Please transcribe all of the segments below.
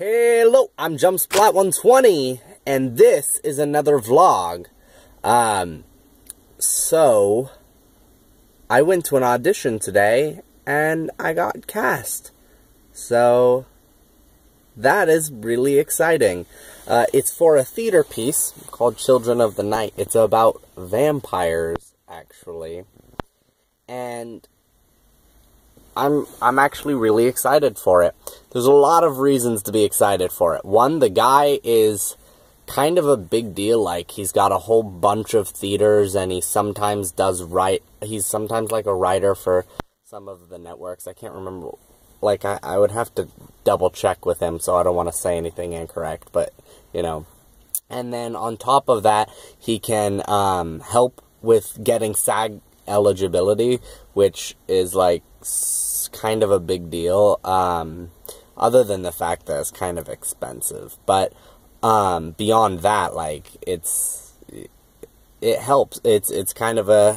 Hello, I'm JumpSplat120, and this is another vlog. So, I went to an audition today, and I got cast. So, that is really exciting. It's for a theater piece called Children of the Night. It's about vampires, actually. And I'm actually really excited for it. There's a lot of reasons to be excited for it. One, the guy is kind of a big deal. Like, he's got a whole bunch of theaters, and he sometimes he's sometimes like a writer for some of the networks. I can't remember. Like, I would have to double check with him, so I don't want to say anything incorrect, but, you know. And then on top of that, he can help with getting SAG eligibility, which is like kind of a big deal, other than the fact that it's kind of expensive. But beyond that, like, it helps. It's kind of a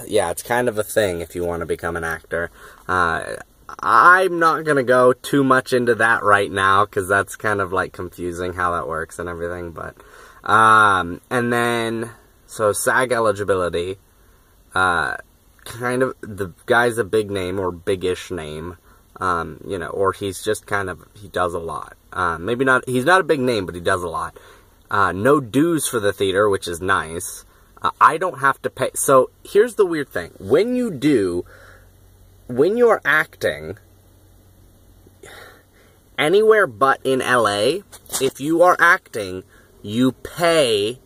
thing if you want to become an actor. I'm not gonna go too much into that right now, because that's kind of like confusing how that works and everything. But and then so SAG eligibility, kind of, the guy's a big name, or big-ish name, you know, or he's just kind of, he does a lot. Maybe not, he's not a big name, but he does a lot. No dues for the theater, which is nice. I don't have to pay. So, here's the weird thing. When you are acting anywhere but in LA, if you are acting, you pay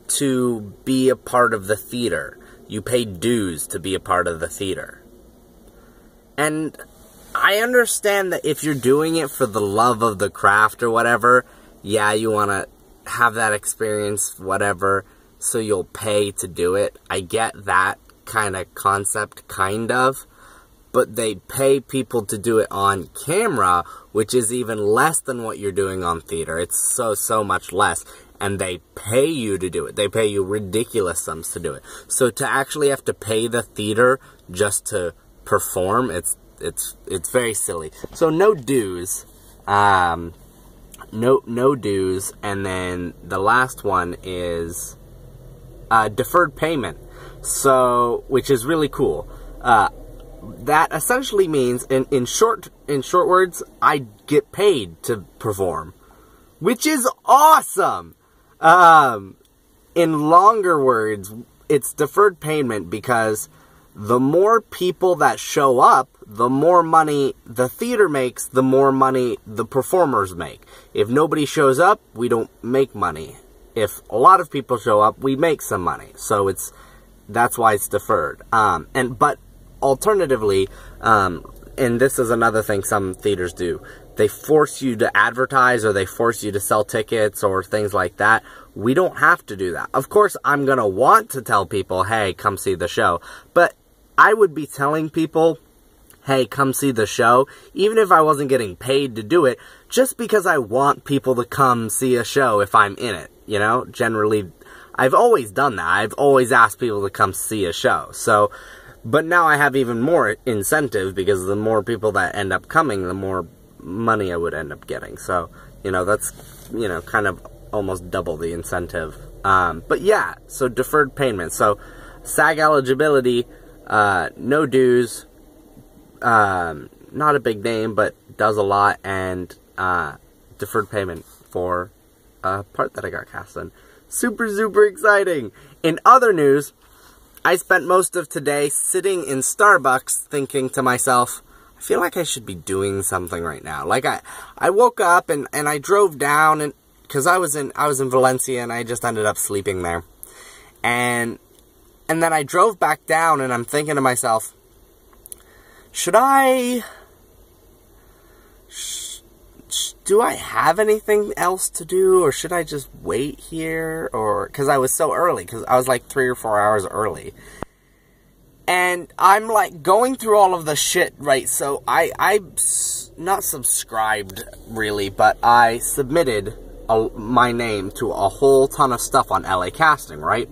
to be a part of the theater. You pay dues to be a part of the theater. And I understand that if you're doing it for the love of the craft or whatever, yeah, you want to have that experience, whatever, so you'll pay to do it. I get that kind of concept, kind of. But they pay people to do it on camera, which is even less than what you're doing on theater. It's so much less. And they pay you to do it. They pay you ridiculous sums to do it. So to actually have to pay the theater just to perform, it's very silly. So no dues. No dues. And then the last one is deferred payment. So, which is really cool. That essentially means, in short words, I get paid to perform, which is awesome. In longer words, it's deferred payment because the more people that show up, the more money the theater makes, the more money the performers make. If nobody shows up, we don't make money. If a lot of people show up, we make some money. So that's why it's deferred. But alternatively, and this is another thing some theaters do, they force you to advertise, or they force you to sell tickets or things like that. We don't have to do that. Of course, I'm going to want to tell people, hey, come see the show. But I would be telling people, hey, come see the show, even if I wasn't getting paid to do it, just because I want people to come see a show if I'm in it. You know, generally, I've always done that. I've always asked people to come see a show. So, but now I have even more incentive, because the more people that end up coming, the more money I would end up getting. So, you know, that's, you know, kind of almost double the incentive. But yeah, so deferred payment. So SAG eligibility, no dues, not a big name, but does a lot, and deferred payment for a part that I got cast in. Super exciting. In other news, I spent most of today sitting in Starbucks thinking to myself, I feel like I should be doing something right now. Like, I woke up and I drove down, and because I was in Valencia, and I just ended up sleeping there. And then I drove back down, and I'm thinking to myself, do I have anything else to do, or should I just wait here? Or, because I was so early, because I was like 3 or 4 hours early. And I'm like going through all of the shit, right? So I'm not subscribed really, but I submitted my name to a whole ton of stuff on LA Casting, right?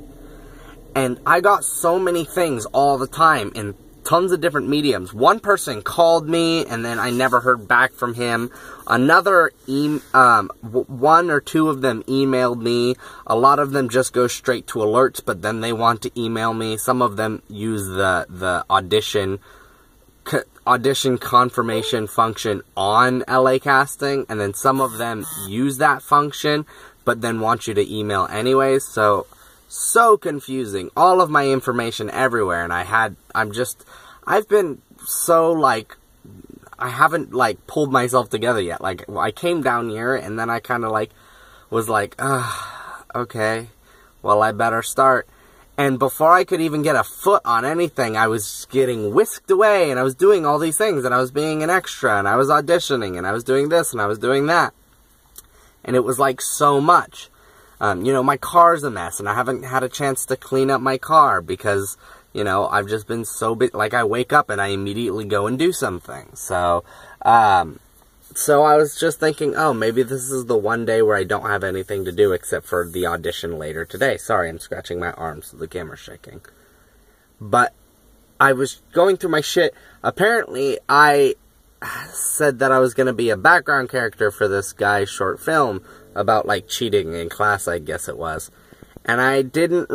And I got so many things all the time in tons of different mediums. One person called me, and then I never heard back from him. Another, one or two of them emailed me. A lot of them just go straight to alerts, but then they want to email me. Some of them use the audition confirmation function on LA Casting, and then some of them use that function, but then want you to email anyways. So confusing. All of my information everywhere, and I've been so, like, I haven't, like, pulled myself together yet. Like, I came down here, and then I kind of, like, was like, okay, well, I better start. And before I could even get a foot on anything, I was getting whisked away, and I was doing all these things, and I was being an extra, and I was auditioning, and I was doing this, and I was doing that. And it was, like, so much. You know, my car's a mess, and I haven't had a chance to clean up my car because, you know, I've just been so busy. Like, I wake up and I immediately go and do something. So I was just thinking, oh, maybe this is the one day where I don't have anything to do except for the audition later today. Sorry, I'm scratching my arm so the camera's shaking. But I was going through my shit. Apparently, I said that I was going to be a background character for this guy's short film about, like, cheating in class, I guess it was. And I didn't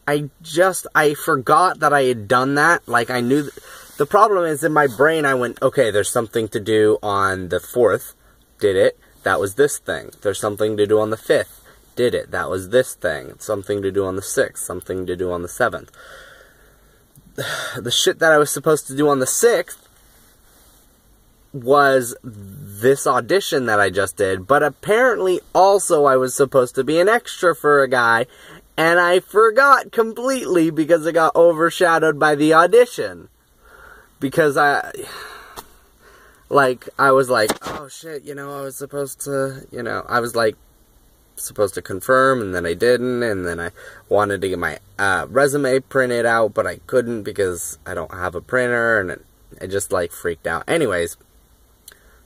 I forgot that I had done that. Like, I knew... The problem is, in my brain, I went, okay, there's something to do on the 4th. Did it. That was this thing. There's something to do on the 5th. Did it. That was this thing. Something to do on the 6th. Something to do on the 7th. The shit that I was supposed to do on the 6th was this audition that I just did, but apparently also I was supposed to be an extra for a guy, and I forgot completely because it got overshadowed by the audition. Because I was like, oh shit, you know, I was supposed to, you know, I was like, supposed to confirm, and then I didn't, and then I wanted to get my resume printed out, but I couldn't because I don't have a printer, and I just, like, freaked out. Anyways,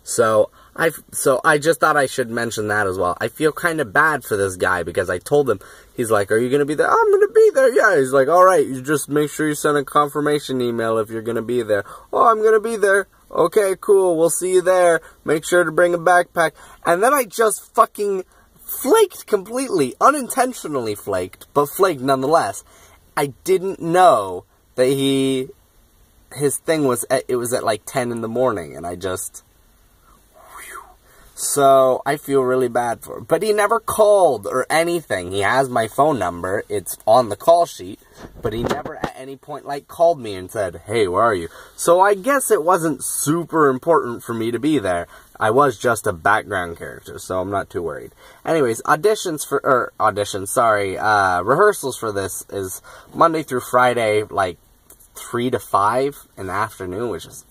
so I just thought I should mention that as well. I feel kind of bad for this guy because I told him, he's like, are you going to be there? I'm going to be there, yeah. He's like, alright, you just make sure you send a confirmation email if you're going to be there. Oh, I'm going to be there. Okay, cool, we'll see you there. Make sure to bring a backpack. And then I just fucking flaked completely. Unintentionally flaked, but flaked nonetheless. I didn't know that his thing was, it was at like 10 in the morning, and I just... So, I feel really bad for him. But he never called or anything. He has my phone number. It's on the call sheet. But he never at any point, like, called me and said, hey, where are you? So, I guess it wasn't super important for me to be there. I was just a background character, so I'm not too worried. Anyways, rehearsals for this is Monday through Friday, like, 3 to 5 in the afternoon, which is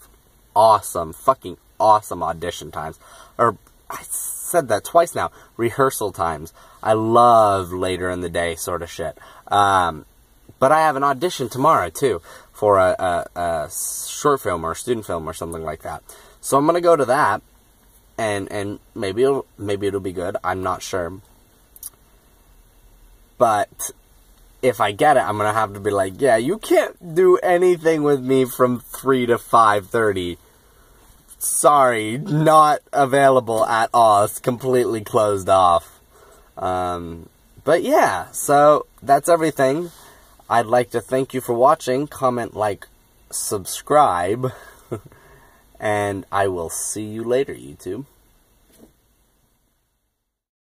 awesome. Fucking awesome audition times. Or... I said that twice now. Rehearsal times. I love later in the day sort of shit. But I have an audition tomorrow, too, for a short film or a student film or something like that. So I'm going to go to that, and maybe it'll be good. I'm not sure. But if I get it, I'm going to have to be like, yeah, you can't do anything with me from 3 to 5:30. Sorry, not available at all. It's completely closed off. But yeah, so that's everything. I'd like to thank you for watching. Comment, like, subscribe. And I will see you later, YouTube.